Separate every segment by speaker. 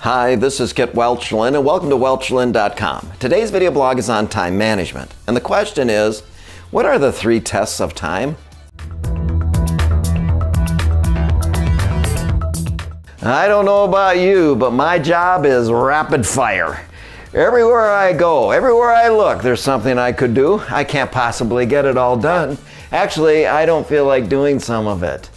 Speaker 1: Hi, this is Kit Welchlin, and welcome to Welchlin.com. Today's video blog is on time management, and the question is, what are the 3 tests of time? I don't know about you, but my job is rapid fire. Everywhere I go, everywhere I look, there's something I could do. I can't possibly get it all done. Actually, I don't feel like doing some of it.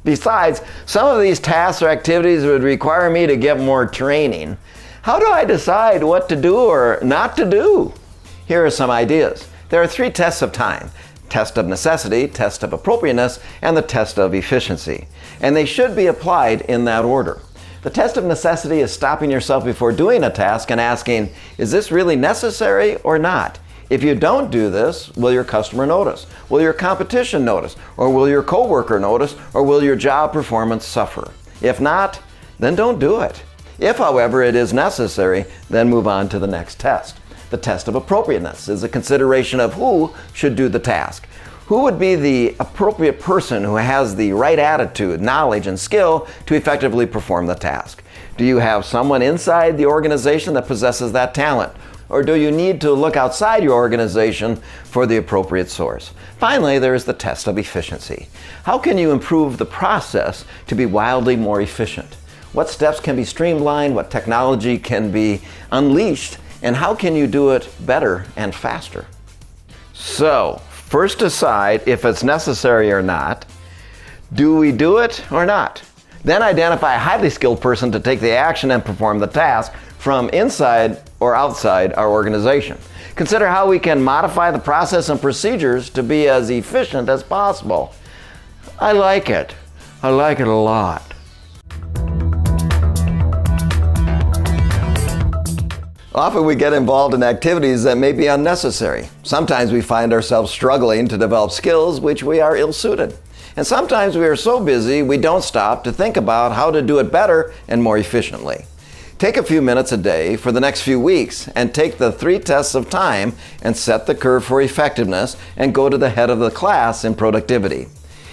Speaker 1: Besides, some of these tasks or activities would require me to get more training. How do I decide what to do or not to do? Here are some ideas. There are 3 tests of time: test of necessity, test of appropriateness, and the test of efficiency. And they should be applied in that order. The test of necessity is stopping yourself before doing a task and asking, is this really necessary or not? If you don't do this, will your customer notice? Will your competition notice? Or will your coworker notice? Or will your job performance suffer? If not, then don't do it. If, however, it is necessary, then move on to the next test. The test of appropriateness is a consideration of who should do the task. Who would be the appropriate person who has the right attitude, knowledge, and skill to effectively perform the task? Do you have someone inside the organization that possesses that talent? Or do you need to look outside your organization for the appropriate source? Finally, there is the test of efficiency. How can you improve the process to be wildly more efficient? What steps can be streamlined? What technology can be unleashed? And how can you do it better and faster? So, first decide if it's necessary or not. Do we do it or not? Then identify a highly skilled person to take the action and perform the task from inside or outside our organization. Consider how we can modify the process and procedures to be as efficient as possible. I like it. I like it a lot. Often we get involved in activities that may be unnecessary. Sometimes we find ourselves struggling to develop skills which we are ill-suited. And sometimes we are so busy we don't stop to think about how to do it better and more efficiently. Take a few minutes a day for the next few weeks and take the 3 tests of time and set the curve for effectiveness and go to the head of the class in productivity.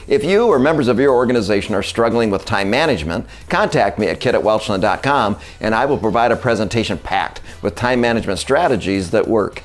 Speaker 1: If you or members of your organization are struggling with time management, contact me at kit@welchlin.com and I will provide a presentation packed with time management strategies that work.